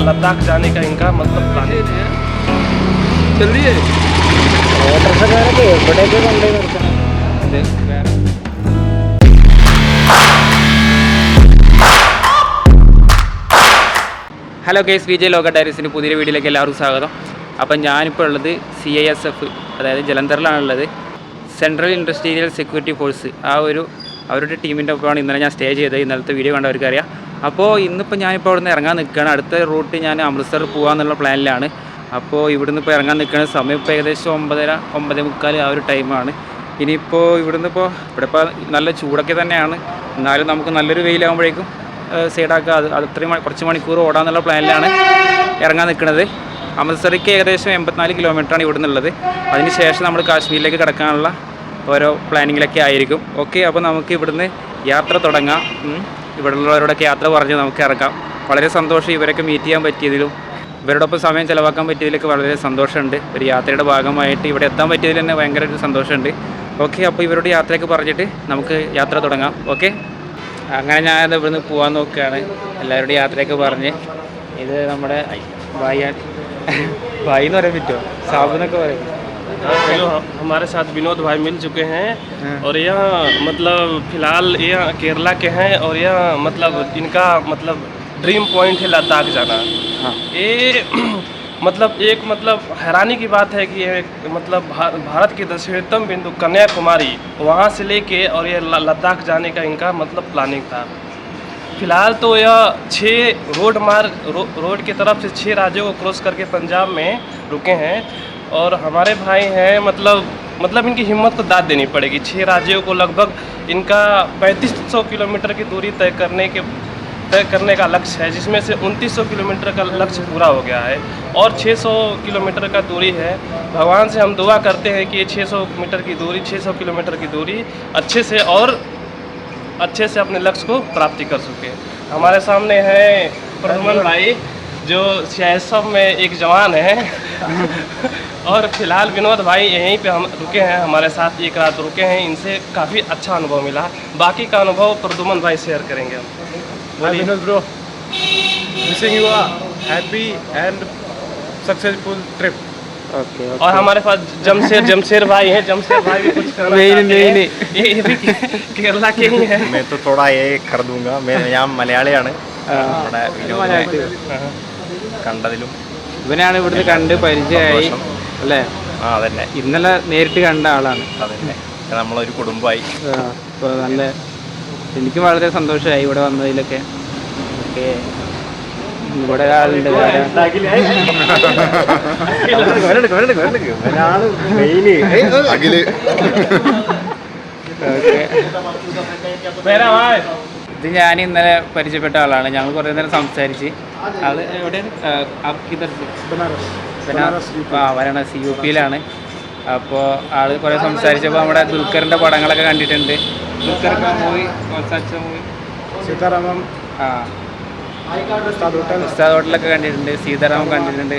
लद्दाख जाने का इनका मतलब प्लानिंग है। चलिए ഹലോ കേസ് വി ജെ ലോക ഡയറീസിൻ്റെ പുതിയ വീഡിയോയിലേക്ക് എല്ലാവർക്കും സ്വാഗതം. അപ്പം ഞാനിപ്പോൾ ഉള്ളത് CISF, അതായത് ജലന്ധറിലാണുള്ളത്. സെൻട്രൽ ഇൻഡസ്ട്രിയൽ സെക്യൂരിറ്റി ഫോഴ്സ്, അവരുടെ ടീമിൻ്റെ ഒപ്പമാണ് ഇന്നലെ ഞാൻ സ്റ്റേ ചെയ്തത്. ഇന്നലത്തെ വീഡിയോ കണ്ടവർക്ക് അറിയാം. അപ്പോൾ ഇന്നിപ്പോൾ ഞാനിപ്പോൾ അവിടെ നിന്ന് ഇറങ്ങാൻ നിൽക്കുകയാണ്. അടുത്ത റൂട്ട് ഞാൻ അമൃത്സർ പോകാമെന്നുള്ള പ്ലാനിലാണ്. അപ്പോൾ ഇവിടുന്ന് ഇപ്പോൾ ഇറങ്ങാൻ നിൽക്കുന്ന സമയം ഇപ്പോൾ ഏകദേശം 9:30, 9:45 ആ ഒരു ടൈമാണ്. ഇനിയിപ്പോൾ ഇവിടെ ഇപ്പോൾ നല്ല ചൂടൊക്കെ തന്നെയാണ്. എന്നാലും നമുക്ക് നല്ലൊരു വെയിലാകുമ്പോഴേക്കും സൈഡാക്കുക, അത് അത്രയും കുറച്ച് മണിക്കൂർ ഓടാമെന്നുള്ള പ്ലാനിലാണ് ഇറങ്ങാൻ നിൽക്കുന്നത്. അമൃത്സറിക്ക് ഏകദേശം 84 കിലോമീറ്ററാണ് ഇവിടെ നിന്നുള്ളത്. അതിന് ശേഷം നമ്മൾ കാശ്മീരിലേക്ക് കിടക്കാനുള്ള ഓരോ പ്ലാനിങ്ങിലൊക്കെ ആയിരിക്കും. ഓക്കെ, അപ്പോൾ നമുക്ക് ഇവിടുന്ന് യാത്ര തുടങ്ങാം. ഇവിടെയുള്ളവരോടൊക്കെ യാത്ര പറഞ്ഞ് നമുക്ക് ഇറങ്ങാം. വളരെ സന്തോഷം ഇവരൊക്കെ മീറ്റ് ചെയ്യാൻ പറ്റിയതിലും ഇവരോടൊപ്പം സമയം ചിലവാക്കാൻ പറ്റിയതിലൊക്കെ വളരെ സന്തോഷമുണ്ട്. ഒരു യാത്രയുടെ ഭാഗമായിട്ട് ഇവിടെ എത്താൻ പറ്റിയതിൽ തന്നെ ഭയങ്കര ഒരു സന്തോഷമുണ്ട്. ഓക്കെ, അപ്പോൾ ഇവരോട് യാത്രയൊക്കെ പറഞ്ഞിട്ട് നമുക്ക് യാത്ര തുടങ്ങാം. ഓക്കെ, അങ്ങനെ ഞാനത് ഇവിടുന്ന് പോകാൻ നോക്കുകയാണ്. എല്ലാവരോടും യാത്രയൊക്കെ പറഞ്ഞ്. ഇത് നമ്മുടെ ഭായി എന്ന് പറയാൻ പറ്റുമോ, സാബു എന്നൊക്കെ പറയും. हमारे साथ विनोद भाई मिल चुके हैं और यह मतलब फ़िलहाल ये केरला के हैं और यह मतलब इनका मतलब ड्रीम पॉइंट है लद्दाख जाना। हाँ। ये मतलब एक मतलब हैरानी की बात है कि ये मतलब भारत के दक्षिणतम बिंदु कन्याकुमारी वहाँ से लेके और ये लद्दाख जाने का इनका मतलब प्लानिंग था। फ़िलहाल तो यह 6 रोड की तरफ से 6 राज्यों को क्रॉस करके पंजाब में रुके हैं और हमारे भाई हैं मतलब इनकी हिम्मत को दाद देनी पड़ेगी। 6 राज्यों को लगभग इनका 3500 किलोमीटर की दूरी तय करने का लक्ष्य है, जिसमें से 2900 किलोमीटर का लक्ष्य पूरा हो गया है और 600 किलोमीटर का दूरी है। भगवान से हम दुआ करते हैं कि ये 600 किलोमीटर की दूरी अच्छे से अपने लक्ष्य को प्राप्ति कर सके। हमारे सामने है प्रदुमन भाई जो CISF में एक जवान है और फिलहाल विनोद भाई यहीं पे हम रुके हैं, हमारे साथ एक रात रुके हैं। इनसे काफ़ी अच्छा अनुभव मिला। बाकी का अनुभव प्रदुमन भाई शेयर करेंगे हम। Vinod bro, wishing you a happy and successful trip. Okay, और हमारे पास जमशेर भाई हैं। जमशेर भाई भी कुछ करना चाहते हैं। ये भी केरला के ही हैं। मैं तो थोड़ा ये कर दूंगा. ഞാൻ മലയാളിയാണ്. കണ്ടതിലും ഇവനാണ് ഇവിടുന്ന് കണ്ട് പരിചയമായി അല്ലേ? ആ അതന്നെ, ഇന്നലെ നേരിട്ട് കണ്ട ആളാണ്. അതന്നെ, നമ്മളൊരു കുടുംബമായി. അപ്പോൾ നല്ല എനിക്കും വളരെ സന്തോഷമായി ഇവിടെ വന്നതിലൊക്കെ. ഓക്കെ, ഇവിടെ ഒരാളുണ്ട്. ഇത് ഞാൻ ഇന്നലെ പരിചയപ്പെട്ട ആളാണ്. ഞങ്ങൾ കുറേ നേരം സംസാരിച്ച്. ആള് എവിടെയാണ്? വാരണാസി UP യിലാണ്. അപ്പോൾ ആള് കുറേ സംസാരിച്ചപ്പോൾ നമ്മുടെ ദുൽഖറിൻ്റെ പടങ്ങളൊക്കെ കണ്ടിട്ടുണ്ട്. ദുൽഖറിൻ്റെ മൂവി सीतारामम, ഉസ്താദ് ഹോട്ടലൊക്കെ കണ്ടിട്ടുണ്ട്, സീതാറാമം കണ്ടിട്ടുണ്ട്.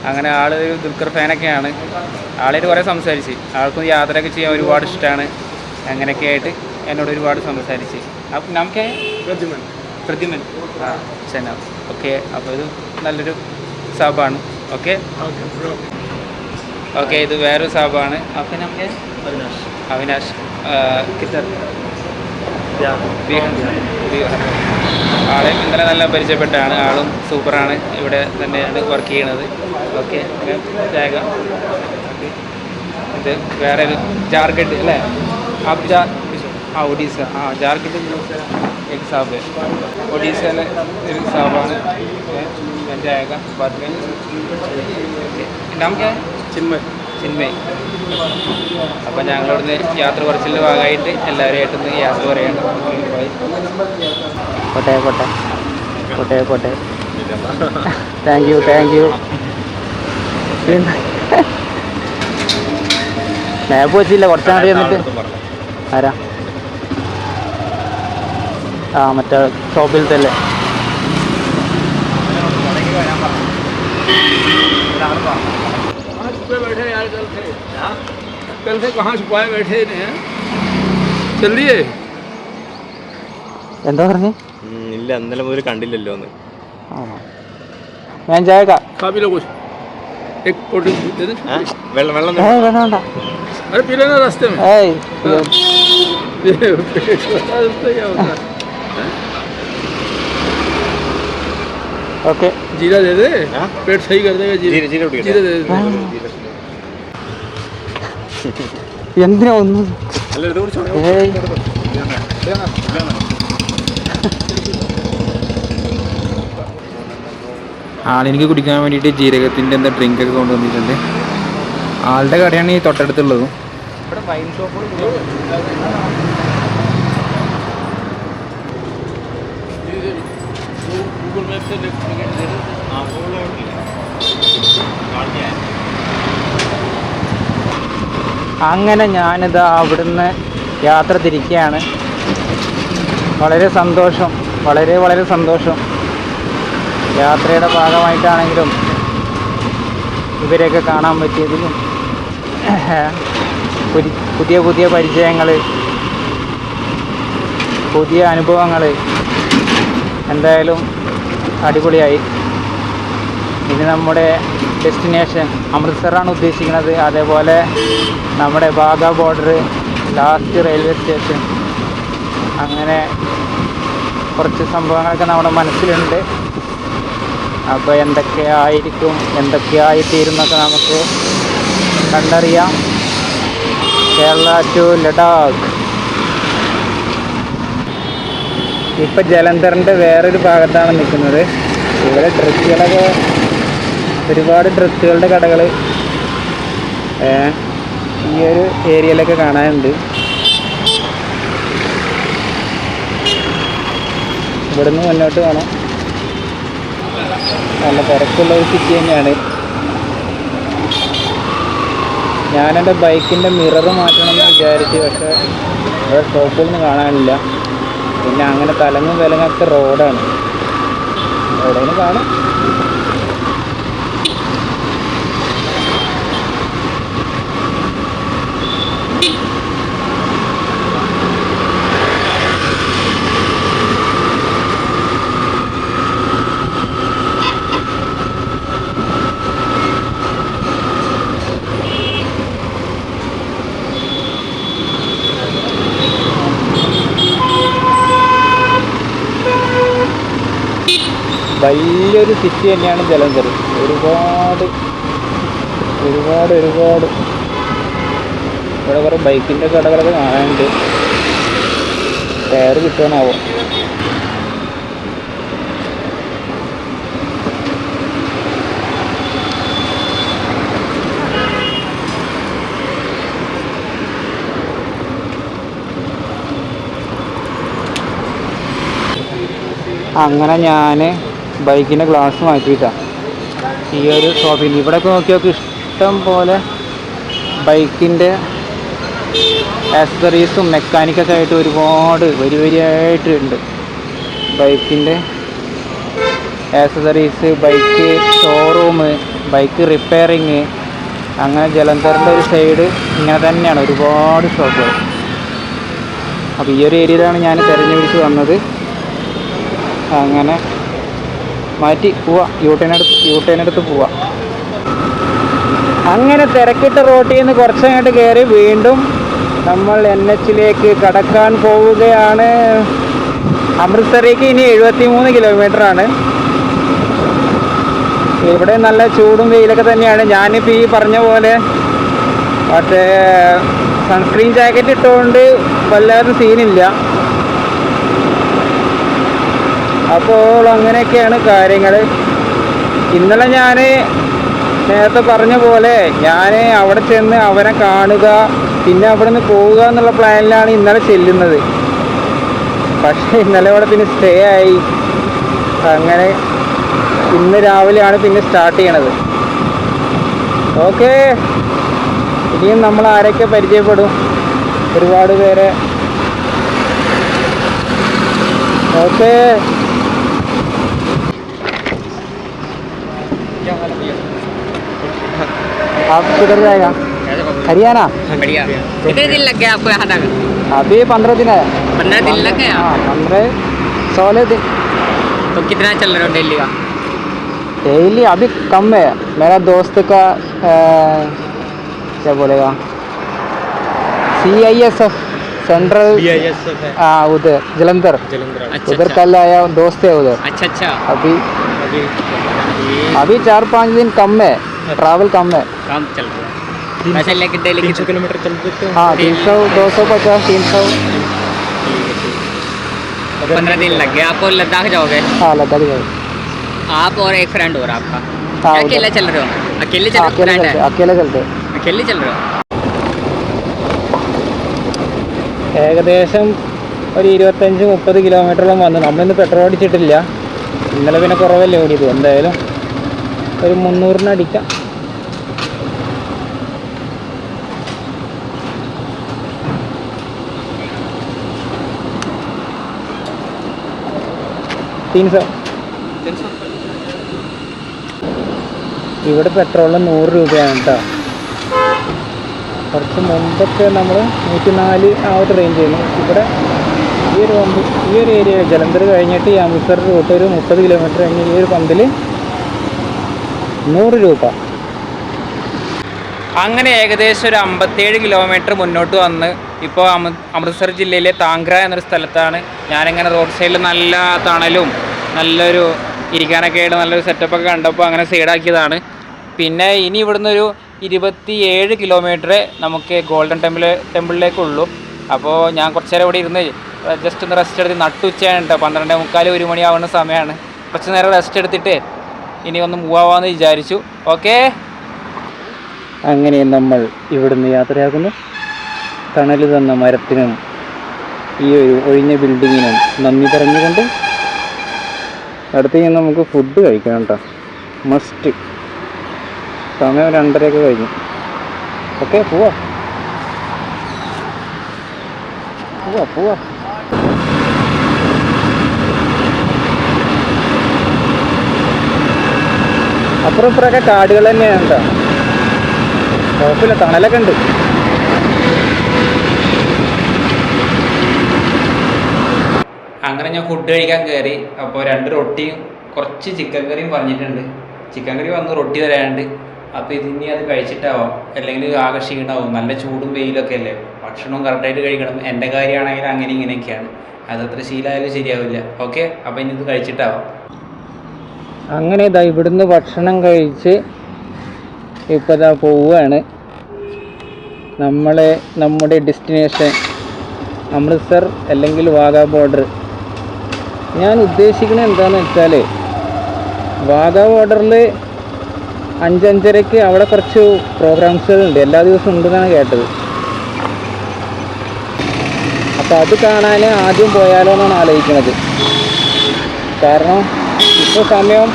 അങ്ങനെ ആൾ ഒരു ദുൽഖർ ഫാനൊക്കെയാണ്. ആളായിട്ട് കുറേ സംസാരിച്ച്. ആൾക്കും യാത്രയൊക്കെ ചെയ്യാൻ ഒരുപാട് ഇഷ്ടമാണ്. അങ്ങനെയൊക്കെ ആയിട്ട് എന്നോട് ഒരുപാട് സംസാരിച്ച്. അപ്പം നമുക്ക് പ്രദ്യുമൻ ചെന്ന. ഓക്കെ, അപ്പോൾ ഇത് നല്ലൊരു സാബാണ്. ഓക്കെ, ഇത് വേറൊരു സാബാണ്. അപ്പം നമുക്ക് അവിനാഷ് കിത്തർ ആളെ ഇന്നലെ നല്ല പരിചയപ്പെട്ടാണ്. ആളും സൂപ്പറാണ്. ഇവിടെ തന്നെയാണ് വർക്ക് ചെയ്യണത്. ഓക്കെ, ജാഗ. ഇത് വേറെ ഒരു ജാർഖണ്ഡ് അല്ലേ? ഒഡീസ. ജാർഖണ്ഡ് एक साहब है, ओडिशा में एक साहब है, बन जाएगा बाद में. नाम क्या है? ചിന്മയ്. അപ്പോൾ ഞങ്ങളിവിടുന്ന് യാത്ര കുറച്ചിൻ്റെ ഭാഗമായിട്ട് എല്ലാവരുമായിട്ടൊന്ന് യാത്ര പറയണം. പോട്ടെ. Thank you. മാപ്പ് വെച്ചില്ല, കുറച്ചാൽ മതി. എന്നിട്ട് ആരാ? മറ്റേ ഷോപ്പിലത്തെ അല്ലേ? कल से कहाँ छुपाए बैठे हैं? चलिए. എന്താ പറഞ്ഞേ? ഇല്ല, ഇന്നലെ മുതൽ കണ്ടില്ലല്ലോ. ഞാൻ ചായ खा पी लो कुछ एक कोल्ड ड्रिंक दे दे വെള്ളം വെള്ളം വേണ്ട വേണ്ട अरे पी लेना रास्ते में ഏയ് रास्ते क्या होता है ഓക്കെ जीरा दे दे हाँ? पेट सही कर देगा जीरा ജീര ജീര കുടിക്കട്ടെ? जीरा दे दे എന്തിനാ ഒന്നും അല്ല ഇത് കുടിച്ചോളൂ. ഏയ് ആളെനിക്ക് കുടിക്കാൻ വേണ്ടിയിട്ട് ജീരകത്തിൻ്റെ എന്താ ഡ്രിങ്ക് ഒക്കെ കൊണ്ടുവന്നിട്ടുണ്ട്. ആളുടെ കടയാണ് ഈ തൊട്ടടുത്തുള്ളതും. ഇവിടെ വൈൻ ഷോപ്പുകൾ गूगल मैप से लेफ्ट दे दे हाँ, वो लोग काट दिया है। അങ്ങനെ ഞാനിതാ അവിടുന്ന് യാത്ര തിരിക്കുകയാണ്. വളരെ സന്തോഷം, വളരെ വളരെ സന്തോഷം. യാത്രയുടെ ഭാഗമായിട്ടാണെങ്കിലും ഇവരെയൊക്കെ കാണാൻ പറ്റിയതിലും പുതിയ പുതിയ പരിചയങ്ങൾ, പുതിയ അനുഭവങ്ങൾ എന്തായാലും അടിപൊളിയായി. ഇനി നമ്മുടെ ഡെസ്റ്റിനേഷൻ അമൃത്സറാണ് ഉദ്ദേശിക്കുന്നത്. അതേപോലെ നമ്മുടെ Baga border, last railway station, അങ്ങനെ കുറച്ച് സംഭവങ്ങളൊക്കെ നമ്മുടെ മനസ്സിലുണ്ട്. അപ്പോൾ എന്തൊക്കെയായിരിക്കും, എന്തൊക്കെയായിത്തീരുന്നൊക്കെ നമുക്ക് കണ്ടറിയാം. കേരള ടു ലഡാക്ക്. ഇപ്പം ജലന്ധറിൻ്റെ വേറൊരു ഭാഗത്താണ് നിൽക്കുന്നത്. ഇവിടെ ഡ്രസ്സുകളൊക്കെ, ഒരുപാട് ഡ്രസ്സുകളുടെ കടകൾ ഈ ഒരു ഏരിയയിലൊക്കെ കാണാനുണ്ട്. ഇവിടുന്ന് മുന്നോട്ട് വേണം. നല്ല തിരക്കുള്ള ഒരു സിറ്റി തന്നെയാണ്. ഞാനെൻ്റെ ബൈക്കിൻ്റെ മിറർ മാറ്റണമെന്ന് വിചാരിച്ചു, പക്ഷേ ഇവിടെ ഷോപ്പുകളൊന്നും കാണാനില്ല. പിന്നെ അങ്ങനെ തലങ്ങും വിലങ്ങൊക്കെ റോഡാണ്, എവിടെയും കാണും. വലിയൊരു സിറ്റി തന്നെയാണ് ജലന്ധർ. ഒരുപാട് ഒരുപാട് ഒരുപാട് ഇവിടെ കുറേ ബൈക്കിൻ്റെ കടകളൊക്കെ കാണാനുണ്ട്. ടയർ കിട്ടുവാനാവും. അങ്ങനെ ഞാൻ ബൈക്കിൻ്റെ ഗ്ലാസ് മാറ്റിയിട്ടാണ് ഈ ഒരു ഷോപ്പിൽ. ഇവിടെയൊക്കെ നോക്കിയൊക്കെ ഇഷ്ടം പോലെ ബൈക്കിൻ്റെ ആക്സസറീസും മെക്കാനിക്കൊക്കെ ആയിട്ട് ഒരുപാട് വരിയായിട്ടുണ്ട്. ബൈക്കിൻ്റെ accessories, bike showroom, bike repairing, അങ്ങനെ ജലന്ധറിൻ്റെ ഒരു സൈഡ് ഇങ്ങനെ തന്നെയാണ് ഒരുപാട് ഷോപ്പുകൾ. അപ്പോൾ ഈ ഒരു ഏരിയയിലാണ് ഞാൻ തിരഞ്ഞുപിടിച്ച് വന്നത്. അങ്ങനെ മാറ്റി പോവാം, യൂട്ടേൺ എടുത്ത് പോവാം. അങ്ങനെ തിരക്കിട്ട റോട്ടിൽ നിന്ന് കുറച്ചങ്ങോട്ട് കയറി വീണ്ടും നമ്മൾ NHലേക്ക് കടക്കാൻ പോവുകയാണ്. അമൃത്സറേക്ക് ഇനി 73 കിലോമീറ്ററാണ്. ഇവിടെ നല്ല ചൂടും വെയിലൊക്കെ തന്നെയാണ്. ഞാനിപ്പോൾ ഈ പറഞ്ഞ പോലെ മറ്റേ സൺസ്ക്രീൻ ജാക്കറ്റ് ഇട്ടുകൊണ്ട് വല്ലാതെ സീനില്ല. അപ്പോൾ അങ്ങനെയൊക്കെയാണ് കാര്യങ്ങൾ. ഇന്നലെ ഞാൻ നേരത്തെ പറഞ്ഞ പോലെ ഞാൻ അവിടെ ചെന്ന് അവനെ കാണുക, പിന്നെ അവിടെ നിന്ന് പോവുക എന്നുള്ള പ്ലാനിലാണ് ഇന്നലെ ചെല്ലുന്നത്. പക്ഷേ ഇന്നലെ അവിടെ പിന്നെ സ്റ്റേ ആയി. അങ്ങനെ ഇന്ന് രാവിലെയാണ് പിന്നെ സ്റ്റാർട്ട് ചെയ്യണത്. ഓക്കെ, ഇനിയും നമ്മൾ ആരൊക്കെ പരിചയപ്പെടും, ഒരുപാട് പേരെ. ഓക്കെ, आप किधर जाएगा? हरियाणा। बढ़िया। कितने दिन लग गए आपको यहाँ तक? अभी 15 दिन है। 15 दिन लग गए? हाँ, 15 16 दिन। तो कितना चल रहा है दिल्ली का? डेली अभी कम है। मेरा दोस्त का क्या बोलेगा CISF सेंट्रल उधर जलंधर अच्छा उधर अच्छा कल आया, दोस्त है उधर। अच्छा अच्छा अभी अभी 4-5 दिन कम है, ट्रैवल कम है। काम चल रहा है। वैसे लेके डेली 300 किलोमीटर चल सकते हो? हाँ 300, 250, 300। 15 दिन लग गए आपको। लद्दाख जाओगे हाँ लद्दाख जाए। आप और एक फ्रेंड और आपका? हाँ, क्या अकेले चल रहे हो? अकेले चल रहे हो? अकेले फ्रेंड चलते, है? अकेले चलते। अकेले चल रहे हो? ഏകദേശം ഒരു 25-30 കിലോമീറ്ററോളം വന്നു. നമ്മളിന്ന് പെട്രോൾ അടിച്ചിട്ടില്ല, ഇന്നലെ പിന്നെ കുറവല്ലേ ഓടിയത്. എന്തായാലും ഒരു 300-ന് അടിക്കാം. ഇവിടെ പെട്രോളിന് 100 രൂപയാണ് കേട്ടോ. കുറച്ച് മുമ്പൊക്കെ നമ്മൾ 104 ആ ഒരു റേഞ്ച് ചെയ്യുന്നു. ഇവിടെ ഈ ഒരു ഏരിയ ജലന്ധർ കഴിഞ്ഞിട്ട് ഈ അമൃത്സർ റൂട്ട് ഒരു 30 കിലോമീറ്റർ കഴിഞ്ഞ് ഈ ഒരു പമ്പിൽ 100 രൂപ. അങ്ങനെ ഏകദേശം ഒരു 57 കിലോമീറ്റർ മുന്നോട്ട് വന്ന് ഇപ്പോൾ അമൃത്സർ ജില്ലയിലെ താങ്ക്ര എന്നൊരു സ്ഥലത്താണ്. ഞാനിങ്ങനെ റോഡ് സൈഡിൽ നല്ല തണലും നല്ലൊരു ഇരിക്കാനൊക്കെ ആയിട്ട് നല്ലൊരു സെറ്റപ്പൊക്കെ കണ്ടപ്പോൾ അങ്ങനെ സൈഡാക്കിയതാണ്. പിന്നെ ഇനി ഇവിടുന്ന് ഒരു 27 കിലോമീറ്റർ നമുക്ക് ഗോൾഡൻ ടെമ്പിളിലേക്കുള്ളൂ. അപ്പോൾ ഞാൻ കുറച്ച് നേരം ഇവിടെ ഇരുന്ന് ജസ്റ്റ് ഒന്ന് റെസ്റ്റ് എടുത്ത്, നട്ടുച്ചയാണ് കേട്ടോ, 12:45 1 മണിയാവുന്ന സമയമാണ്. കുറച്ച് നേരം റെസ്റ്റ് എടുത്തിട്ട് ഇനി ഒന്ന് മൂവ് ആവാമെന്ന് വിചാരിച്ചു. ഓക്കെ, അങ്ങനെ നമ്മൾ ഇവിടുന്ന് യാത്രയാക്കുന്നു. തണൽ തന്ന മരത്തിനും ഈ ഒരു ഒഴിഞ്ഞ ബിൽഡിങ്ങിനും നന്ദി പറഞ്ഞുകൊണ്ട് അടുത്തേക്ക് നമുക്ക് ഫുഡ് കഴിക്കണം കേട്ടോ, മസ്റ്റ്. സമയം 2:30 കഴിഞ്ഞു. ഓക്കെ, പോവാ. അപ്പുറം ഇപ്പുറമൊക്കെ കാടുകൾ തന്നെയാണ് കേട്ടോ, കുഴപ്പമില്ല, തണലൊക്കെ ഉണ്ട്. അങ്ങനെ ഞാൻ ഫുഡ് കഴിക്കാൻ കയറി. അപ്പോൾ 2 റൊട്ടിയും കുറച്ച് ചിക്കൻ കറിയും പറഞ്ഞിട്ടുണ്ട്. ചിക്കൻ കറി വന്ന് റൊട്ടി തരാനുണ്ട്. അപ്പോൾ ഇതിനി അത് കഴിച്ചിട്ടാവാം, അല്ലെങ്കിൽ ആകെ ക്ഷീണമാവും. നല്ല ചൂടും വെയിലൊക്കെ അല്ലേ, ഭക്ഷണവും കറക്റ്റായിട്ട് കഴിക്കണം. എൻ്റെ കാര്യമാണെങ്കിൽ അങ്ങനെ ഇങ്ങനെയൊക്കെയാണ്, അതത്ര ശീലമായാലും ശരിയാവില്ല. ഓക്കെ, അപ്പോൾ ഇനി ഇത് കഴിച്ചിട്ടാവാം. അങ്ങനെ ഇതാ ഇവിടുന്ന് ഭക്ഷണം കഴിച്ച് ഇപ്പോൾ ഇതാ പോവുകയാണ്. നമ്മുടെ ഡെസ്റ്റിനേഷൻ അമൃത്സർ അല്ലെങ്കിൽ വാഗാ ബോർഡർ. ഞാൻ ഉദ്ദേശിക്കുന്നത് എന്താണെന്ന് വെച്ചാൽ, വാഗാ ബോർഡറിൽ 5-5:30 അവിടെ കുറച്ച് പ്രോഗ്രാംസുകളുണ്ട്, എല്ലാ ദിവസവും ഉണ്ടെന്നാണ് കേട്ടത്. അപ്പോൾ അത് കാണാൻ ആദ്യം പോയാലോ എന്നാണ് ആലോചിക്കുന്നത്. കാരണം ഇപ്പോൾ സമയം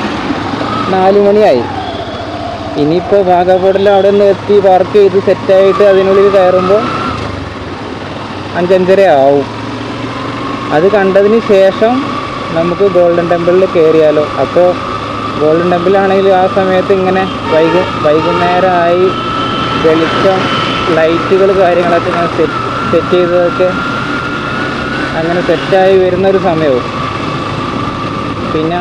4 മണിയായി. ഇനിയിപ്പോൾ വാഗാ ബോർഡറിൽ അവിടെ നിന്ന് എത്തി പാർക്ക് ചെയ്ത് സെറ്റായിട്ട് അതിനുള്ളിൽ കയറുമ്പോൾ 5-5:30 ആവും. അത് കണ്ടതിന് ശേഷം നമുക്ക് ഗോൾഡൻ ടെമ്പിളിൽ കയറിയാലോ. അപ്പോൾ ഗോൾഡൻ ടെമ്പിളാണെങ്കിൽ ആ സമയത്ത് ഇങ്ങനെ വൈകുന്നേരമായി വെളിച്ചം, ലൈറ്റുകൾ, കാര്യങ്ങളൊക്കെ ഇങ്ങനെ സെറ്റ് ചെയ്തതൊക്കെ അങ്ങനെ സെറ്റായി വരുന്നൊരു സമയവും. പിന്നെ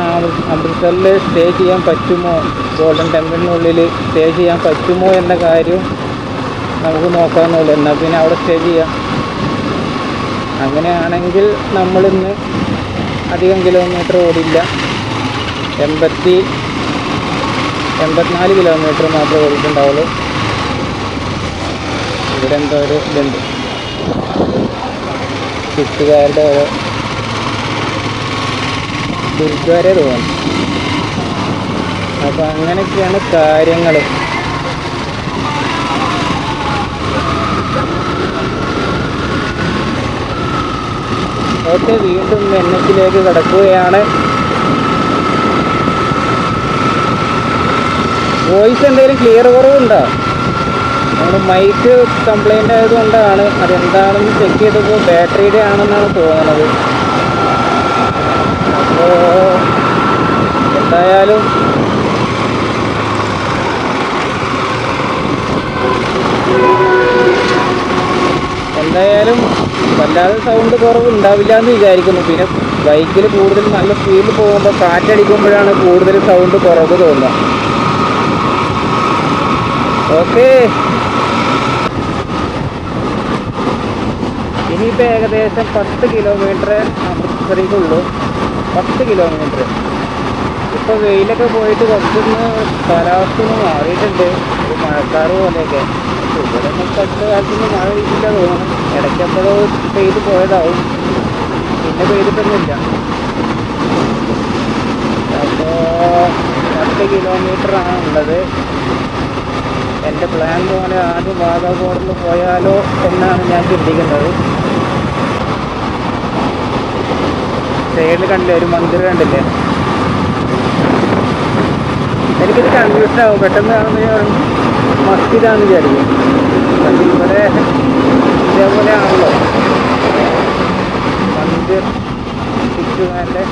അമൃത്സറിൽ സ്റ്റേ ചെയ്യാൻ പറ്റുമോ, ഗോൾഡൻ ടെമ്പിളിനുള്ളിൽ സ്റ്റേ ചെയ്യാൻ പറ്റുമോ എന്ന കാര്യം നമുക്ക് നോക്കാമെന്നുള്ളൂ. എന്നാൽ പിന്നെ അവിടെ സ്റ്റേ ചെയ്യാം. അങ്ങനെയാണെങ്കിൽ നമ്മളിന്ന് അധികം കിലോമീറ്റർ ഓടില്ല, 84 കിലോമീറ്റർ മാത്രമേ ഓടിയിട്ടുണ്ടാവുള്ളൂ. ഇവിടെ എന്തോ ഒരു ഇതുണ്ട്, സിഖുകാരുടെ ഓരോ ഗുരുദ്വാര തോന്നുന്നു. അപ്പോൾ അങ്ങനെയൊക്കെയാണ് കാര്യങ്ങൾ. ഓക്കെ, വീണ്ടും NHലേക്ക് കടക്കുകയാണ്. വോയിസ് എന്തെങ്കിലും ക്ലിയർ കുറവുണ്ടോ? നമ്മൾ മൈക്ക് കംപ്ലൈൻ്റ് ആയതുകൊണ്ടാണ്. അതെന്താണെന്ന് ചെക്ക് ചെയ്തപ്പോൾ ബാറ്ററിയുടെ ആണെന്നാണ് തോന്നുന്നത്. അപ്പോൾ എന്തായാലും വല്ലാതെ സൗണ്ട് കുറവ് ഉണ്ടാവില്ല എന്ന് വിചാരിക്കുന്നു. പിന്നെ ബൈക്കിൽ കൂടുതൽ നല്ല സ്പീഡിൽ പോകുമ്പോൾ കാറ്റടിക്കുമ്പോഴാണ് കൂടുതൽ സൗണ്ട് കുറവ് തോന്നുക. ഓക്കെ, ഇനിയിപ്പോൾ ഏകദേശം 10 കിലോമീറ്റർ അമൃത്സറിക്കുള്ളൂ. 10 കിലോമീറ്റർ. ഇപ്പോൾ വെയിലൊക്കെ പോയിട്ട് കുറച്ചൊന്ന് കാലാവസ്ഥ ഒന്ന് മാറിയിട്ടുണ്ട്. ഒരു മഴക്കാറ് പോലെയൊക്കെ. ഇവിടെ ഒന്നും അടുത്ത കാലത്തൊന്നും മഴ പെയ്തില്ല തോന്നുന്നു. ഇടയ്ക്കെപ്പോഴോ പെയ്ത് പോയതാവും, പിന്നെ പെയ്തിട്ടൊന്നുമില്ല. അപ്പോൾ 10 കിലോമീറ്ററാണ് ഉള്ളത്. എൻ്റെ പ്ലാൻ പോലെ ആദ്യം വാഗാ ബോർഡറിൽ പോയാലോ എന്നാണ് ഞാൻ ചിന്തിക്കുന്നത്. സൈഡിൽ കണ്ടില്ലേ ഒരു മന്ദിരം കണ്ടില്ലേ? എനിക്കിത് കൺഫ്യൂഷൻ ആവും. പെട്ടെന്ന് കാണുമ്പോൾ മസ്ജിദാണെന്ന് വിചാരിക്കും. പക്ഷേ ഇവിടെ ഇതേപോലെ ആണല്ലോ മന്ദിർ. സിഖുകാരുടെ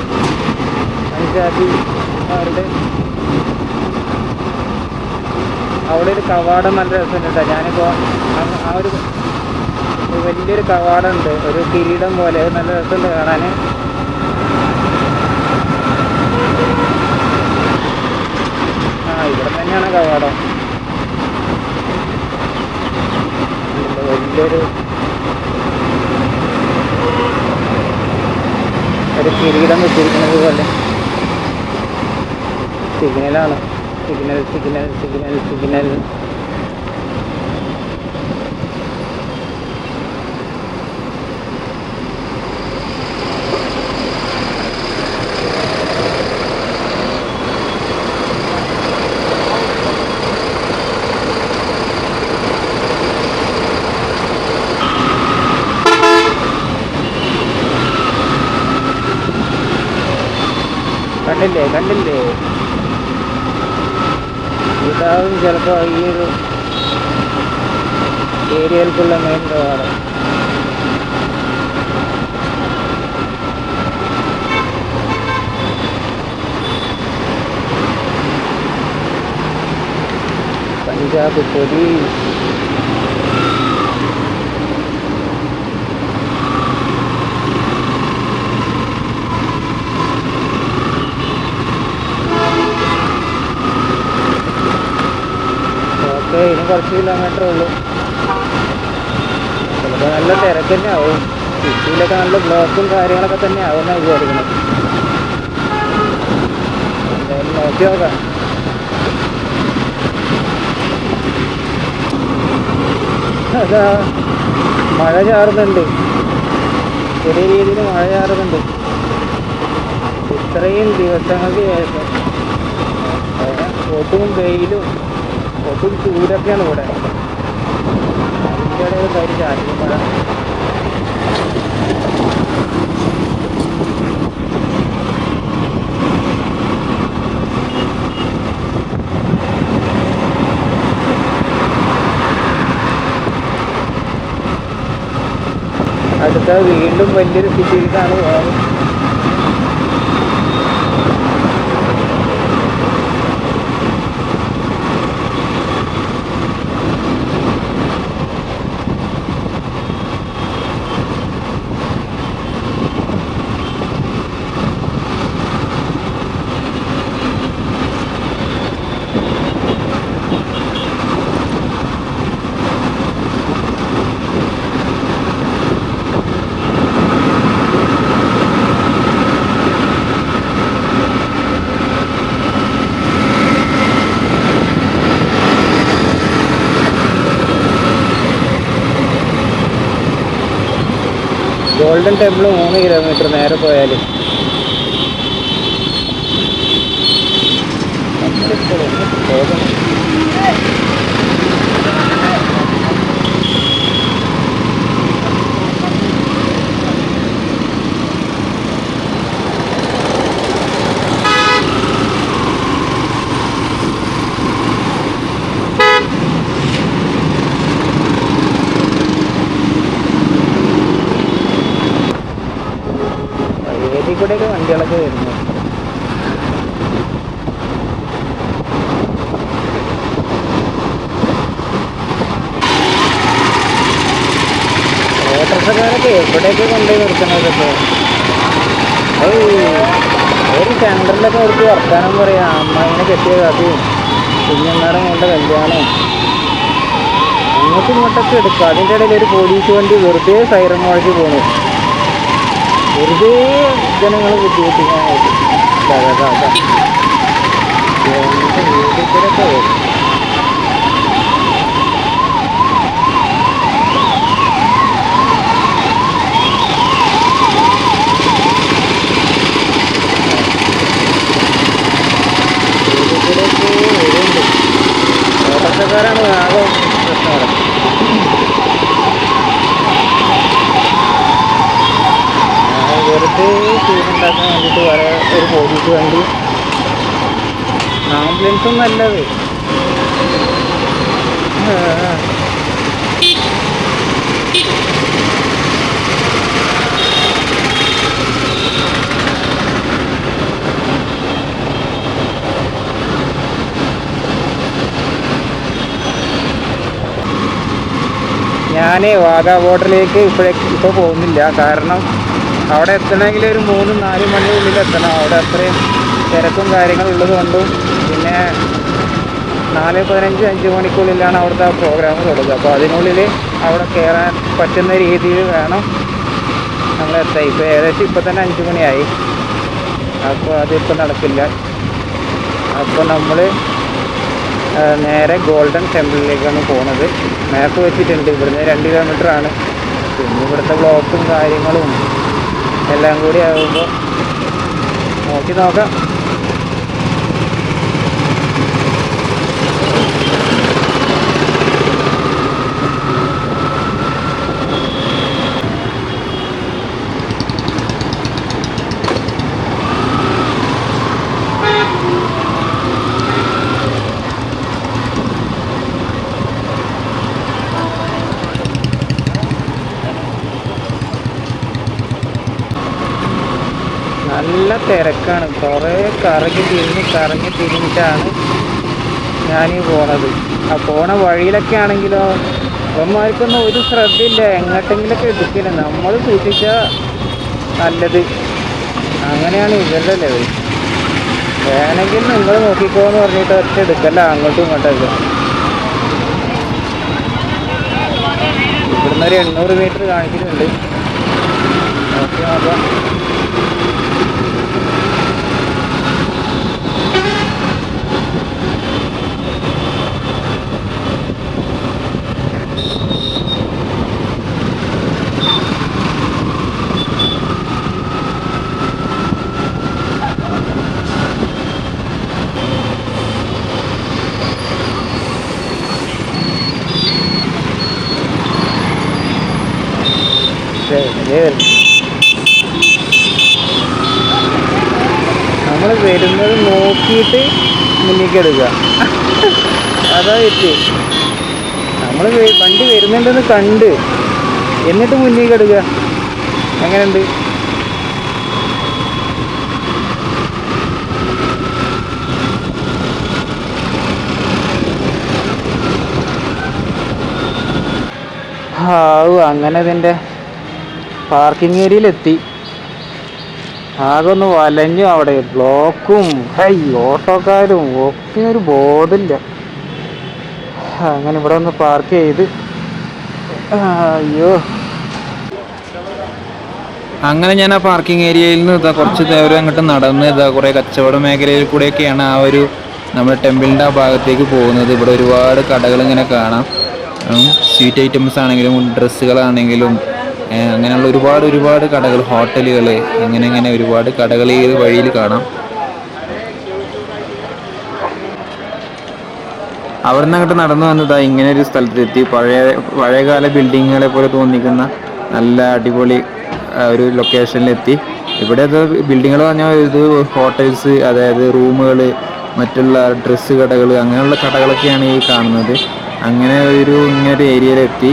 പഞ്ചാബിമാരുടെ അവിടെ ഒരു കവാടം നല്ല രസമുണ്ട്. ഞാനിപ്പോൾ ആ ഒരു വലിയൊരു കവാടമുണ്ട്, ഒരു കിരീടം പോലെ. നല്ല രസമുണ്ട് കാണാൻ. ഇവിടെ തന്നെയാണ് കവാടം. വലിയൊരു കിരീടം വെച്ചിരിക്കുന്നത് പോലെ. സിഗ്നലാണ്. Signal signal signal signal. കണ്ടില്ലേ ഇതാവും ചിലപ്പോൾ ഈ ഒരു ഏരിയയിലേക്കുള്ള മെയിൻ കവാടം. പഞ്ചാബ് പോലീസ്. ഇനി കുറച്ച് കിലോമീറ്റർ ഉള്ളൂ. ചിലപ്പോൾ നല്ല തിരക്ക് തന്നെ ആവും. സിറ്റിയിലൊക്കെ നല്ല ബ്ലോക്കും കാര്യങ്ങളൊക്കെ തന്നെ ആവുമെന്നാണ് വിചാരിക്കുന്നത്. എന്തായാലും നോക്കി നോക്കാം. അതാ മഴ ചാറുന്നുണ്ട്, ചെറിയ രീതിയിൽ മഴ ചാറുന്നുണ്ട്. ഇത്രയും ദിവസങ്ങൾക്ക് ശേഷം ഒട്ടും വെയിലും ഒട്ടും ചൂടൊക്കെയാണ് ഇവിടെ. അതിൻ്റെ ഇടയിൽ കാര്യം ചാറ്റി മഴ. അടുത്ത വീണ്ടും വലിയൊരു സിറ്റിയിലേക്കാണ് പോകുന്നത്. ഗോൾഡൻ ടെമ്പിൾ 3 കിലോമീറ്റർ നേരെ പോയാൽ. പോകണം. കൂടെയൊക്കെ വണ്ടികളൊക്കെ വരുന്നു. ഓട്ടോറിക്ഷക്കാരെ ഇതൊക്കെ എവിടെയൊക്കെ കൊണ്ടുപോയി നിർത്തണതൊക്കെ? ഒരു സെൻറ്ററിലൊക്കെ അവർക്ക് വർത്താനം പറയാം. അമ്മായിനെ കെട്ടിയ കഥയും കുഞ്ഞങ്ങാടം കൊണ്ട് കല്യാണം അങ്ങോട്ടും ഇങ്ങോട്ടൊക്കെ എടുക്കുക. അതിൻ്റെ ഇടയിൽ ഒരു പോലീസ് വണ്ടി വെറുതെ സൈറൺ മുഴക്കി പോണു. വെറുതെ ജനങ്ങൾ ബുദ്ധിമുട്ടിക്കാനായിട്ട്. വീട്ടിലൊക്കെ വരും. ഓട്ടക്കാരാണ് ആകെ പ്രശ്നമാണ്. വെറുതെ സീനുണ്ടാക്കാൻ വേണ്ടിയിട്ട് വരെ ഒരു പോലീസ് വണ്ടി, ആംബുലൻസും നല്ലത്. ഞാൻ വാഗാ ബോർഡറിലേക്ക് ഇപ്പോൾ പോകുന്നില്ല. കാരണം അവിടെ എത്തണമെങ്കിൽ ഒരു 3-4 മണിയുള്ളിൽ എത്തണം. അവിടെ അത്രയും തിരക്കും കാര്യങ്ങളും ഉള്ളത് കൊണ്ടും പിന്നെ 4:15-5 മണിക്കുള്ളിലാണ് അവിടുത്തെ പ്രോഗ്രാം തുടങ്ങുക. അപ്പോൾ അതിനുള്ളിൽ അവിടെ കയറാൻ പറ്റുന്ന രീതിയിൽ വേണം നമ്മളെത്താൻ. ഇപ്പോൾ ഏകദേശം ഇപ്പോൾ തന്നെ 5 മണിയായി. അപ്പോൾ അതിപ്പോൾ നടക്കില്ല. അപ്പോൾ നമ്മൾ നേരെ ഗോൾഡൻ ടെമ്പിളിലേക്കാണ് പോകുന്നത്. മാപ്പ് വെച്ചിട്ടുണ്ട്. ഇവിടുന്ന് 2 കിലോമീറ്ററാണ്. പിന്നെ ഇവിടുത്തെ ബ്ലോക്കും കാര്യങ്ങളും എല്ലാം കൂടി ആകുമ്പോൾ നോക്കാം. നല്ല തിരക്കാണ്. കുറേ കറങ്ങി തിരിഞ്ഞിട്ടാണ് ഞാനീ പോണത്. ആ പോണ വഴിയിലൊക്കെ ആണെങ്കിലോ അവന്മാർക്കൊന്നും ഒരു ശ്രദ്ധയില്ല. എങ്ങോട്ടെങ്കിലൊക്കെ എടുക്കില്ല. നമ്മൾ സൂക്ഷിച്ചാൽ നല്ലത്. അങ്ങനെയാണ് ഇവരുടെ ലെവൽ. വേണമെങ്കിൽ നിങ്ങൾ നോക്കിക്കോന്ന് പറഞ്ഞിട്ട് ഒറ്റ എടുക്കല്ല അങ്ങോട്ടും ഇങ്ങോട്ടൊക്കെ. ഇവിടുന്ന് ഒരു 800 മീറ്റർ കാണിക്കുന്നുണ്ട്. നോക്കി നോക്കാം. നമ്മൾ വരുന്നത് നോക്കിയിട്ട് മുന്നിലേക്ക് എടുക്കുക. അതായിട്ട് നമ്മൾ വണ്ടി വരുന്നുണ്ടെന്ന് കണ്ട് എന്നിട്ട് മുന്നിലേക്ക് എടുക്കുക. എങ്ങനെയുണ്ട്? അങ്ങനെ ഇതിൻ്റെ പാർക്കിംഗ് ഏരിയയിലെത്തി. ആകെ ഒന്ന് വലഞ്ഞു. അവിടെ ബ്ലോക്കും ഓട്ടോക്കാരും ഒക്കെ ഒരു ബോർഡില്ല. അങ്ങനെ ഇവിടെ ഒന്ന് പാർക്ക് ചെയ്ത് അയ്യോ. അങ്ങനെ ഞാൻ ആ പാർക്കിംഗ് ഏരിയയിൽ നിന്ന് കുറച്ച് ദൂരം അങ്ങോട്ട് നടന്ന് കുറേ കച്ചവട മേഖലയിൽ കൂടെയൊക്കെയാണ് ആ ഒരു നമ്മുടെ ടെമ്പിളിൻ്റെ ആ ഭാഗത്തേക്ക് പോകുന്നത്. ഇവിടെ ഒരുപാട് കടകൾ ഇങ്ങനെ കാണാം. സ്വീറ്റ് ഐറ്റംസ് ആണെങ്കിലും ഡ്രസ്സുകളാണെങ്കിലും അങ്ങനെയുള്ള ഒരുപാട് കടകൾ, ഹോട്ടലുകൾ, അങ്ങനെ ഒരുപാട് കടകൾ ഈ വഴിയിൽ കാണാം. അവിടെ നിന്ന് അങ്ങോട്ട് നടന്നു വന്നതാ ഇങ്ങനെ ഒരു സ്ഥലത്തെത്തി. പഴയകാല ബിൽഡിങ്ങുകളെ പോലെ തോന്നിക്കുന്ന നല്ല അടിപൊളി ഒരു ലൊക്കേഷനിലെത്തി. ഇവിടെ ബിൽഡിങ്ങുകൾ പറഞ്ഞാൽ ഇത് ഹോട്ടൽസ്, അതായത് റൂമുകൾ, മറ്റുള്ള ഡ്രസ്സ് കടകൾ, അങ്ങനെയുള്ള കടകളൊക്കെയാണ് ഈ കാണുന്നത്. അങ്ങനെ ഇങ്ങനൊരു ഏരിയയിലെത്തി.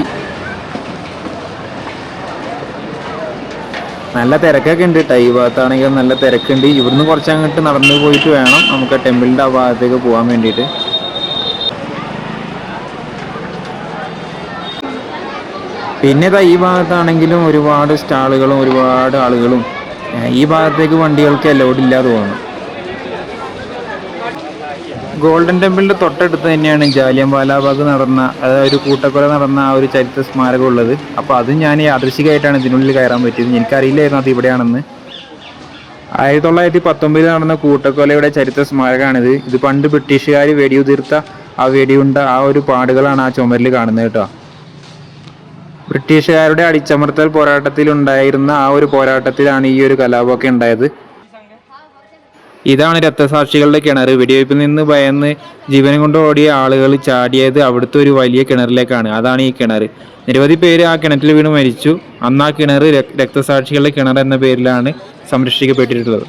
നല്ല തിരക്കൊക്കെ ഉണ്ട്. ഈ ഭാഗത്താണെങ്കിൽ നല്ല തിരക്കുണ്ട്. ഇവിടുന്ന് കുറച്ചങ്ങോട്ട് നടന്നു പോയിട്ട് വേണം നമുക്ക് ടെമ്പിളിൻ്റെ ആ ഭാഗത്തേക്ക് പോകാൻ വേണ്ടിയിട്ട്. പിന്നെ ഇതാ ഈ ഭാഗത്താണെങ്കിലും ഒരുപാട് സ്റ്റാളുകളും ഒരുപാട് ആളുകളും ഈ ഭാഗത്തേക്ക് വണ്ടികൾക്ക് അലൗഡ് ഇല്ലാതെ തോന്നുന്നു. ഗോൾഡൻ ടെമ്പിളിൻ്റെ തൊട്ടടുത്ത് തന്നെയാണ് ജാലിയൻ വാലാബാഗ് നടന്ന, അതായത് ഒരു കൂട്ടക്കൊല നടന്ന ആ ഒരു ചരിത്ര സ്മാരകം ഉള്ളത്. അപ്പോൾ അത് ഞാൻ യാദൃശികമായിട്ടാണ് ഇതിനുള്ളിൽ കയറാൻ പറ്റിയത്. എനിക്കറിയില്ലായിരുന്നു അത് ഇവിടെയാണെന്ന്. 1919 നടന്ന കൂട്ടക്കൊലയുടെ ചരിത്ര സ്മാരകമാണിത്. ഇത് പണ്ട് ബ്രിട്ടീഷുകാർ വെടിയുതിർത്ത ആ വെടിയുണ്ട ആ ഒരു പാടുകളാണ് ആ ചുമരിൽ കാണുന്നത് കേട്ടോ. ബ്രിട്ടീഷുകാരുടെ അടിച്ചമർത്തൽ പോരാട്ടത്തിലുണ്ടായിരുന്ന ആ ഒരു പോരാട്ടത്തിലാണ് ഈ ഒരു കലാപമൊക്കെ ഉണ്ടായത്. ഇതാണ് രക്തസാക്ഷികളുടെ കിണർ. വെടിവയ്പ്പിൽ നിന്ന് ഭയന്ന് ജീവനം കൊണ്ട് ഓടിയ ആളുകൾ ചാടിയത് അവിടുത്തെ ഒരു വലിയ കിണറിലേക്കാണ്. അതാണ് ഈ കിണർ. നിരവധി പേര് ആ കിണറ്റിൽ വീണ് മരിച്ചു. അന്ന് ആ കിണർ രക്തസാക്ഷികളുടെ കിണർ എന്ന പേരിലാണ് സംരക്ഷിക്കപ്പെട്ടിട്ടുള്ളത്.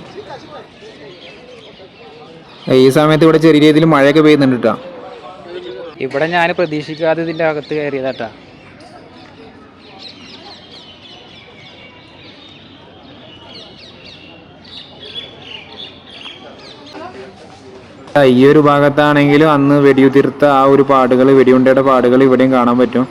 ഈ സമയത്ത് ഇവിടെ ചെറിയ രീതിയിൽ മഴയൊക്കെ പെയ്യുന്നുണ്ട് കേട്ടോ. ഇവിടെ ഞാൻ പ്രതീക്ഷിക്കാതെ ഇതിൻ്റെ അകത്ത് കയറിയതാട്ടാ. ഈ ഒരു ഭാഗത്താണെങ്കിലും അന്ന് വെടിയുതിർത്ത ആ ഒരു പാടുകൾ, വെടിയുണ്ടയുടെ പാടുകൾ ഇവിടെയും കാണാൻ പറ്റും.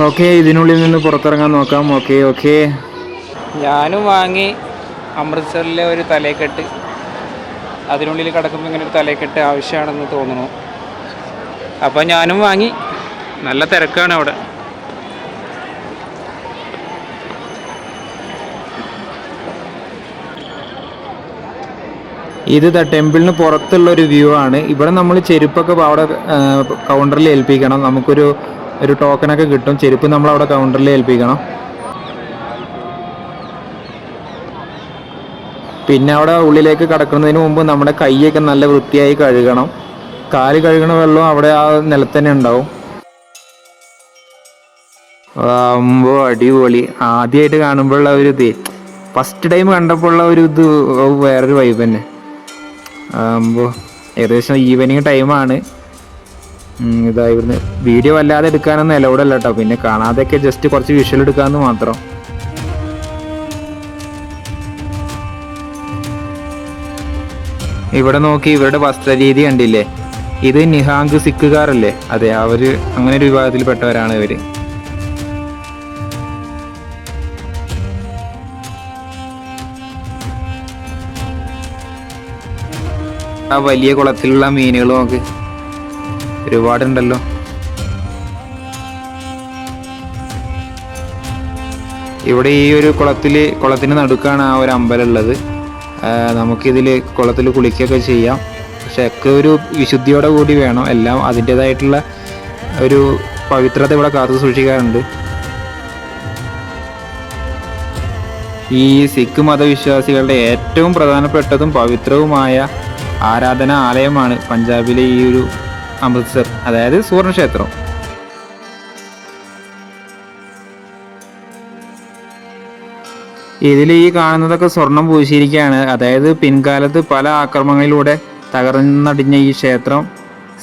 ഓക്കെ, ഇതിനുള്ളിൽ നിന്ന് പുറത്തിറങ്ങാൻ നോക്കാം. ഓക്കെ ഞാനും വാങ്ങി അമൃത്സറിലെ ഒരു തലയെക്കെട്ട്. അതിനുള്ളിൽ കിടക്കുമ്പോൾ ഇങ്ങനെ ഒരു തലയെക്കെട്ട് ആവശ്യമാണെന്ന് തോന്നുന്നു. അപ്പോൾ ഞാനും വാങ്ങി. നല്ല തിരക്കാണ് അവിടെ. ഇത് ടെമ്പിളിന് പുറത്തുള്ള ഒരു വ്യൂ ആണ്. ഇവിടെ നമ്മൾ ചെരുപ്പൊക്കെ അവിടെ കൗണ്ടറിൽ ഏൽപ്പിക്കണം. നമുക്കൊരു ടോക്കണൊക്കെ കിട്ടും. ചെരുപ്പ് നമ്മൾ അവിടെ കൗണ്ടറിൽ ഏൽപ്പിക്കണം. പിന്നെ അവിടെ ഉള്ളിലേക്ക് കടക്കുന്നതിന് മുമ്പ് നമ്മുടെ കൈയൊക്കെ നല്ല വൃത്തിയായി കഴുകണം. കാല് കഴുകണ വെള്ളം അവിടെ ആ നിലത്ത് തന്നെ ഉണ്ടാവും. അടിപൊളി. ആദ്യമായിട്ട് കാണുമ്പോഴുള്ള ഒരു ഇത്, ഫസ്റ്റ് ടൈം കണ്ടപ്പോഴുള്ള ഒരു ഇത് വേറൊരു വൈബ് തന്നെ. ഏകദേശം ഈവനിങ് ടൈമാണ്. ഇതാ ഇവിടുന്ന് വീഡിയോ വല്ലാതെ എടുക്കാനൊന്നും അലൗഡ് അല്ല കേട്ടോ. പിന്നെ കാണാതെയൊക്കെ ജസ്റ്റ് കുറച്ച് വിഷ്വൽ എടുക്കാമെന്ന് മാത്രം. ഇവിടെ നോക്കി, ഇവരുടെ വസ്ത്രരീതി കണ്ടില്ലേ? ഇത് നിഹാങ്ക് സിഖുകാരല്ലേ? അതെ, അവര് അങ്ങനെ ഒരു വിഭാഗത്തിൽപ്പെട്ടവരാണ് ഇവര്. ആ വലിയ കുളത്തിലുള്ള മീനുകൾ നോക്ക്, ഒരുപാടുണ്ടല്ലോ. ഇവിടെ ഈ ഒരു കുളത്തിന് നടുക്കാണ് ആ ഒരു അമ്പലം ഉള്ളത്. നമുക്കിതിൽ കുളത്തിൽ കുളിക്കുകയൊക്കെ ചെയ്യാം. പക്ഷെ ഒക്കെ ഒരു വിശുദ്ധിയോടെ കൂടി വേണം. എല്ലാം അതിൻ്റേതായിട്ടുള്ള ഒരു പവിത്രത ഇവിടെ കാത്തു സൂക്ഷിക്കാറുണ്ട്. ഈ സിഖ് മതവിശ്വാസികളുടെ ഏറ്റവും പ്രധാനപ്പെട്ടതും പവിത്രവുമായ ആരാധനാ ആലയമാണ് പഞ്ചാബിലെ ഈ ഒരു അമൃത്സർ, അതായത് സുവർണക്ഷേത്രം. ഇതിൽ ഈ കാണുന്നതൊക്കെ സ്വർണം പൂശിയിരിക്കുകയാണ്. അതായത് പിൻകാലത്ത് പല ആക്രമണങ്ങളിലൂടെ തകർന്നടിഞ്ഞ ഈ ക്ഷേത്രം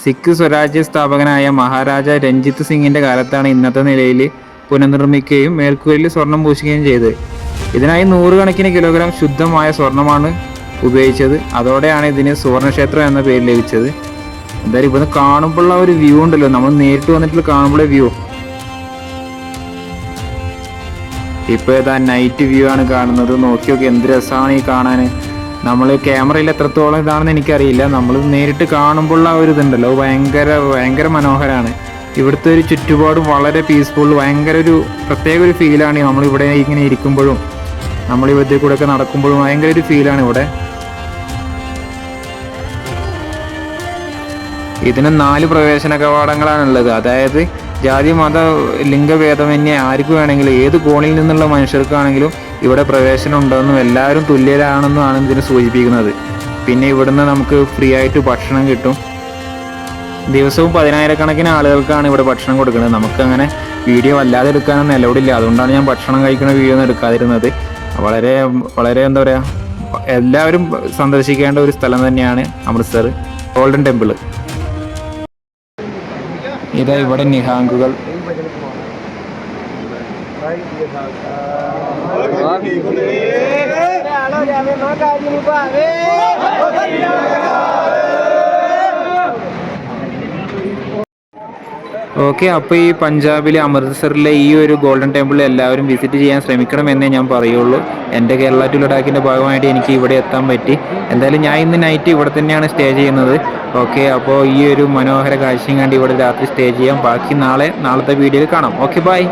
സിഖ് സ്വരാജ്യ സ്ഥാപകനായ മഹാരാജ രഞ്ജിത്ത് സിംഗിൻ്റെ കാലത്താണ് ഇന്നത്തെ നിലയിൽ പുനർനിർമ്മിക്കുകയും മേൽക്കൂരയിൽ സ്വർണം പൂശുകയും ചെയ്തത്. ഇതിനായി 100 കണക്കിന് കിലോഗ്രാം ശുദ്ധമായ സ്വർണമാണ് ഉപയോഗിച്ചത്. അതോടെയാണ് ഇതിന് സുവർണക്ഷേത്രം എന്ന പേര് ലഭിച്ചത്. എന്തായാലും ഇവിടുന്ന് കാണുമ്പോഴുള്ള ഒരു വ്യൂ ഉണ്ടല്ലോ, നമ്മൾ നേരിട്ട് വന്നിട്ട് കാണുമ്പോഴേ വ്യൂ. ഇപ്പോൾ ഏതാ നൈറ്റ് വ്യൂ ആണ് കാണുന്നത്. നോക്കി എന്ത് രസമാണ് ഈ കാണാൻ. നമ്മൾ ക്യാമറയിൽ എത്രത്തോളം ഇതാണെന്ന് എനിക്കറിയില്ല. നമ്മൾ നേരിട്ട് കാണുമ്പോഴുള്ള ഒരു ഇതുണ്ടല്ലോ, ഭയങ്കര മനോഹരമാണ്. ഇവിടുത്തെ ഒരു ചുറ്റുപാടും വളരെ പീസ്ഫുൾ, ഭയങ്കര ഒരു പ്രത്യേക ഒരു ഫീലാണ്. നമ്മളിവിടെ ഇങ്ങനെ ഇരിക്കുമ്പോഴും നമ്മളിവിടത്തെ കൂടെ ഒക്കെ നടക്കുമ്പോഴും ഭയങ്കര ഒരു ഫീലാണ് ഇവിടെ. ഇതിന് 4 പ്രവേശന കവാടങ്ങളാണുള്ളത്. അതായത് ജാതി മത ലിംഗഭേദമന്യേ ആർക്ക് വേണമെങ്കിലും ഏത് കോണിൽ നിന്നുള്ള മനുഷ്യർക്കാണെങ്കിലും ഇവിടെ പ്രവേശനം ഉണ്ടെന്നും എല്ലാവരും തുല്യരാണെന്നുമാണ് ഇതിന് സൂചിപ്പിക്കുന്നത്. പിന്നെ ഇവിടുന്ന് നമുക്ക് ഫ്രീ ആയിട്ട് ഭക്ഷണം കിട്ടും. ദിവസവും 10,000 ആളുകൾക്കാണ് ഇവിടെ ഭക്ഷണം കൊടുക്കുന്നത്. നമുക്കങ്ങനെ വീഡിയോ വല്ലാതെ എടുക്കാനൊന്നും അലൗഡ് ഇല്ല. അതുകൊണ്ടാണ് ഞാൻ ഭക്ഷണം കഴിക്കുന്ന വീഡിയോ ഒന്നും എടുക്കാതിരുന്നത്. വളരെ എന്താ പറയുക, എല്ലാവരും സന്ദർശിക്കേണ്ട ഒരു സ്ഥലം തന്നെയാണ് അമൃത്സർ ഗോൾഡൻ ടെമ്പിൾ. ഇതാ ഇവിടെ നിഹാങ്കുകൾ. ഓക്കെ, അപ്പോൾ ഈ പഞ്ചാബിലെ അമൃത്സറിലെ ഈ ഒരു ഗോൾഡൻ ടെമ്പിൾ എല്ലാവരും വിസിറ്റ് ചെയ്യാൻ ശ്രമിക്കണമെന്നേ ഞാൻ പറയുള്ളൂ. എൻ്റെ കേരള ടു ലഡാക്കിൻ്റെ ഭാഗമായിട്ട് എനിക്ക് ഇവിടെ എത്താൻ പറ്റി. എന്തായാലും ഞാൻ ഇന്ന് നൈറ്റ് ഇവിടെ തന്നെയാണ് സ്റ്റേ ചെയ്യുന്നത്. ഓക്കെ, അപ്പോൾ ഈ ഒരു മനോഹര കാഴ്ചയും കണ്ട് ഇവിടെ രാത്രി സ്റ്റേ ചെയ്യാം. ബാക്കി നാളത്തെ വീഡിയോയിൽ കാണാം. Okay, by.